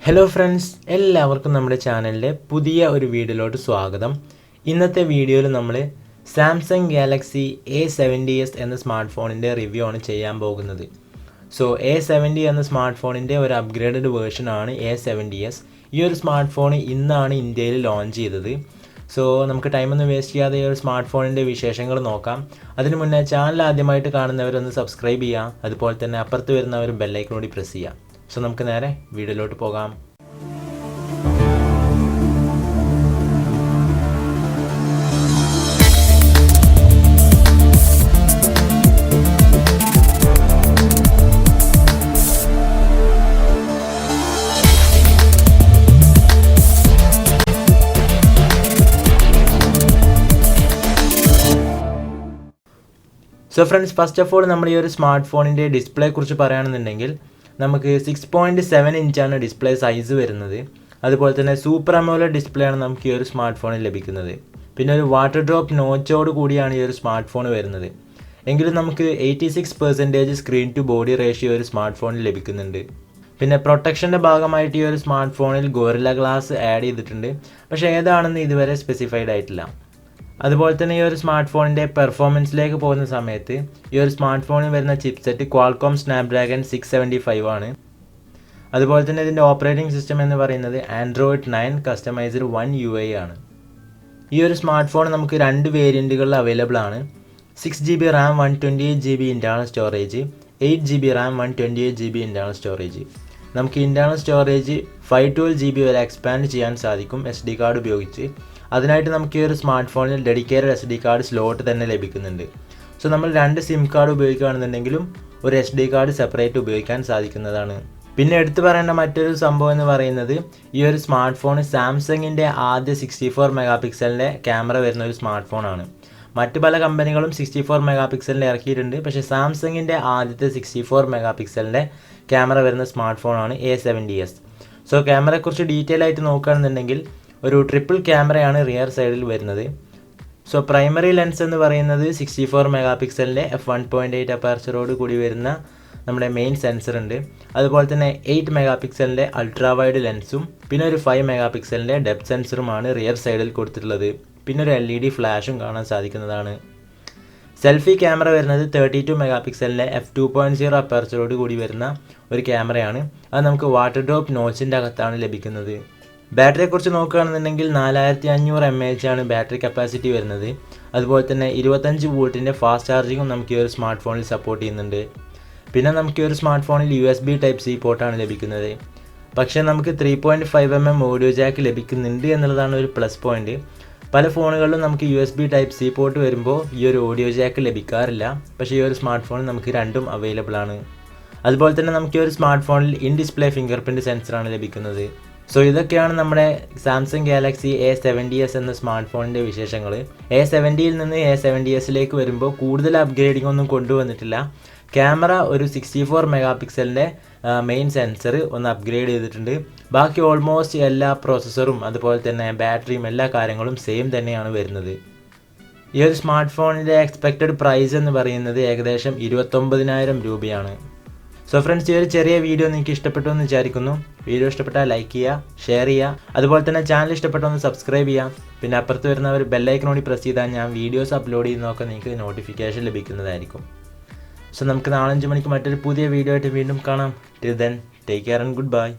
Hello friends, എല്ലാവർക്കും നമ്മുടെ ചാനലിലെ പുതിയ ഒരു വീഡിയോയിലോട്ട് സ്വാഗതം. ഇന്നത്തെ വീഡിയോയിൽ നമ്മൾ സാംസങ് ഗാലക്സി A70s എന്ന സ്മാർട്ട് ഫോണിൻ്റെ റിവ്യൂ ആണ് ചെയ്യാൻ പോകുന്നത്. സോ A70 എന്ന സ്മാർട്ട് ഫോണിൻ്റെ ഒരു അപ്ഗ്രേഡഡ് വേർഷനാണ് A70s. ഈ ഒരു സ്മാർട്ട് ഫോൺ ഇന്നാണ് ഇന്ത്യയിൽ ലോഞ്ച് ചെയ്തത്. സോ നമുക്ക് ടൈമൊന്നും വേസ്റ്റ് ചെയ്യാതെ ഈ ഒരു സ്മാർട്ട് ഫോണിൻ്റെ വിശേഷങ്ങൾ നോക്കാം. അതിനു മുന്നേ ചാനൽ ആദ്യമായിട്ട് കാണുന്നവരൊന്ന് സബ്സ്ക്രൈബ് ചെയ്യുക, അതുപോലെ തന്നെ അപ്പുറത്ത് വരുന്ന ഒരു ബെല്ലൈക്കൺ കൂടി പ്രസ് ചെയ്യുക. സോ നമുക്ക് നേരെ വീഡിയോയിലോട്ട് പോകാം. So friends, first of all നമ്മൾ ഈ ഒരു സ്മാർട്ട് ഫോണിൻ്റെ ഡിസ്പ്ലേ കുറിച്ച് പറയുകയാണെന്നുണ്ടെങ്കിൽ നമുക്ക് 6.7 ഇഞ്ചാണ് ഡിസ്പ്ലേ സൈസ് വരുന്നത്. അതുപോലെ തന്നെ സൂപ്പർ അമോലെഡ് ഡിസ്പ്ലേ ആണ് നമുക്ക് ഈ ഒരു സ്മാർട്ട് ഫോണിൽ ലഭിക്കുന്നത്. പിന്നെ ഒരു വാട്ടർ ഡ്രോപ്പ് നോച്ചോട് കൂടിയാണ് ഈ ഒരു സ്മാർട്ട് ഫോൺ വരുന്നത്. എങ്കിലും നമുക്ക് 86% സ്ക്രീൻ ടു ബോഡി റേഷ്യോ ഒരു സ്മാർട്ട് ഫോണിൽ ലഭിക്കുന്നുണ്ട്. പിന്നെ പ്രൊട്ടക്ഷൻ്റെ ഭാഗമായിട്ട് ഈ ഒരു സ്മാർട്ട് ഫോണിൽ ഗോറില്ല ഗ്ലാസ് ആഡ് ചെയ്തിട്ടുണ്ട്, പക്ഷേ ഏതാണെന്ന് ഇതുവരെ സ്പെസിഫൈഡ് ആയിട്ടില്ല. അതുപോലെ തന്നെ ഈ ഒരു സ്മാർട്ട് ഫോണിൻ്റെ പെർഫോമൻസിലേക്ക് പോകുന്ന സമയത്ത് ഈ ഒരു സ്മാർട്ട് ഫോണിൽ വരുന്ന ചിപ്സെറ്റ് ക്വാൾകോം സ്നാപ്ഡ്രാഗൺ 675 ആണ്. അതുപോലെ തന്നെ ഇതിൻ്റെ ഓപ്പറേറ്റിംഗ് സിസ്റ്റം എന്ന് പറയുന്നത് ആൻഡ്രോയിഡ് 9 കസ്റ്റമൈസ്ഡ് 1 UI ആണ്. ഈ ഒരു സ്മാർട്ട് ഫോൺ നമുക്ക് രണ്ട് വേരിയൻറ്റുകളിൽ അവൈലബിൾ ആണ്. 6GB RAM 128GB internal storage, 8GB RAM 128GB internal storage. നമുക്ക് ഇൻറ്റേർണൽ സ്റ്റോറേജ് 512GB വരെ എക്സ്പാൻഡ് ചെയ്യാൻ സാധിക്കും SD കാർഡ് ഉപയോഗിച്ച്. അതിനായിട്ട് നമുക്ക് ഈ ഒരു സ്മാർട്ട് ഫോണിൽ ഡെഡിക്കേറ്റഡ് SD കാർഡ് സ്ലോട്ട് തന്നെ ലഭിക്കുന്നുണ്ട്. സോ നമ്മൾ രണ്ട് സിം കാർഡ് ഉപയോഗിക്കുകയാണെന്നുണ്ടെങ്കിലും ഒരു SD കാർഡ് സെപ്പറേറ്റ് ഉപയോഗിക്കാൻ സാധിക്കുന്നതാണ്. പിന്നെ എടുത്തു പറയേണ്ട മറ്റൊരു സംഭവം എന്ന് പറയുന്നത് ഈ ഒരു സ്മാർട്ട് ഫോൺ സാംസങ്ങിൻ്റെ ആദ്യ 64 മെഗാ ക്യാമറ വരുന്ന ഒരു സ്മാർട്ട് ഫോണാണ്. മറ്റ് പല കമ്പനികളും 64 മെഗാ ഇറക്കിയിട്ടുണ്ട്, പക്ഷേ സാംസങ്ങിൻ്റെ ആദ്യത്തെ 64 മെഗാ ക്യാമറ വരുന്ന സ്മാർട്ട് ഫോണാണ് A70s. സോ ക്യാമറയെക്കുറിച്ച് ഡീറ്റെയിൽ ആയിട്ട് നോക്കുകയാണെന്നുണ്ടെങ്കിൽ ഒരു ട്രിപ്പിൾ ക്യാമറയാണ് റിയർ സൈഡിൽ വരുന്നത്. സോ പ്രൈമറി ലെൻസ് എന്ന് പറയുന്നത് 64 മെഗാ f1.8 അപ്പർച്ചറോട് കൂടി വരുന്ന നമ്മുടെ മെയിൻ സെൻസർ ഉണ്ട്. അതുപോലെ തന്നെ 8 മെഗാ അൾട്രാ വൈഡ് ലെൻസും പിന്നെ ഒരു 5 മെഗാ ഡെപ്ത് സെൻസറുമാണ് റിയർ സൈഡിൽ കൊടുത്തിട്ടുള്ളത്. പിന്നെ ഒരു LED ഫ്ലാഷും കാണാൻ സാധിക്കുന്നതാണ്. സെൽഫി ക്യാമറ വരുന്നത് 32 മെഗാ f2.0 അപ്പർച്ചറോട് കൂടി വരുന്ന ഒരു ക്യാമറയാണ്. അത് നമുക്ക് വാട്ടർ ഡ്രോപ്പ് നോച്ചിൻ്റെ അകത്താണ് ലഭിക്കുന്നത്. ബാറ്ററിയെക്കുറിച്ച് നോക്കുകയാണെന്നുണ്ടെങ്കിൽ 4500 mAh ആണ് ബാറ്ററി കപ്പാസിറ്റി വരുന്നത്. അതുപോലെ തന്നെ 25 വോൾട്ടിൻ്റെ ഫാസ്റ്റ് ചാർജിങ്ങും നമുക്ക് ഈ ഒരു സ്മാർട്ട് ഫോണിൽ സപ്പോർട്ട് ചെയ്യുന്നുണ്ട്. പിന്നെ നമുക്ക് ഈ ഒരു സ്മാർട്ട് ഫോണിൽ USB Type-C പോർട്ടാണ് ലഭിക്കുന്നത്. പക്ഷേ നമുക്ക് 3.5mm ഓഡിയോ ജാക്ക് ലഭിക്കുന്നുണ്ട് എന്നുള്ളതാണ് ഒരു പ്ലസ് പോയിന്റ്. പല ഫോണുകളിലും നമുക്ക് USB Type-C പോർട്ട് വരുമ്പോൾ ഈ ഒരു ഓഡിയോ ജാക്ക് ലഭിക്കാറില്ല, പക്ഷേ ഈ ഒരു സ്മാർട്ട് ഫോണിൽ നമുക്ക് രണ്ടും അവൈലബിൾ ആണ്. അതുപോലെ തന്നെ നമുക്ക് ഈ ഒരു സ്മാർട്ട് ഫോണിൽ ഇൻ ഡിസ്പ്ലേ ഫിംഗർ പ്രിൻറ്റ് സെൻസറാണ് ലഭിക്കുന്നത്. സോ ഇതൊക്കെയാണ് നമ്മുടെ സാംസങ് ഗാലക്സി A70s എന്ന സ്മാർട്ട് ഫോണിൻ്റെ വിശേഷങ്ങൾ. A70യിൽ നിന്ന് A70sലേക്ക് വരുമ്പോൾ കൂടുതൽ അപ്ഗ്രേഡിംഗ് ഒന്നും കൊണ്ടുവന്നിട്ടില്ല. ക്യാമറ ഒരു 64 മെഗാ മെയിൻ സെൻസർ ഒന്ന് അപ്ഗ്രേഡ് ചെയ്തിട്ടുണ്ട്. ബാക്കി ഓൾമോസ്റ്റ് എല്ലാ പ്രോസസ്സറും അതുപോലെ തന്നെ ബാറ്ററിയും എല്ലാ കാര്യങ്ങളും സെയിം തന്നെയാണ് വരുന്നത്. ഈ ഒരു സ്മാർട്ട് ഫോണിൻ്റെ എക്സ്പെക്റ്റഡ് പ്രൈസ് എന്ന് പറയുന്നത് ഏകദേശം 29,000 രൂപയാണ്. സോ ഫ്രണ്ട്സ്, ഈ ഒരു ചെറിയ വീഡിയോ നിങ്ങൾക്ക് ഇഷ്ടപ്പെട്ടു എന്ന് വിചാരിക്കുന്നു. വീഡിയോ ഇഷ്ടപ്പെട്ടാൽ ലൈക്ക് ചെയ്യുക, ഷെയർ ചെയ്യുക, അതുപോലെ തന്നെ ചാനൽ ഇഷ്ടപ്പെട്ടൊന്ന് സബ്സ്ക്രൈബ് ചെയ്യുക. പിന്നെ അപ്പുറത്ത് വരുന്ന ഒരു ബെല്ലൈക്കണോടി പ്രസ് ചെയ്താൽ ഞാൻ വീഡിയോസ് അപ്ലോഡ് ചെയ്യുന്നതൊക്കെ നിങ്ങൾക്ക് നോട്ടിഫിക്കേഷൻ ലഭിക്കുന്നതായിരിക്കും. സോ നമുക്ക് നാളെ 5 മണിക്ക് മറ്റൊരു പുതിയ വീഡിയോ ആയിട്ട് വീണ്ടും കാണാം. Till then, take care and good bye.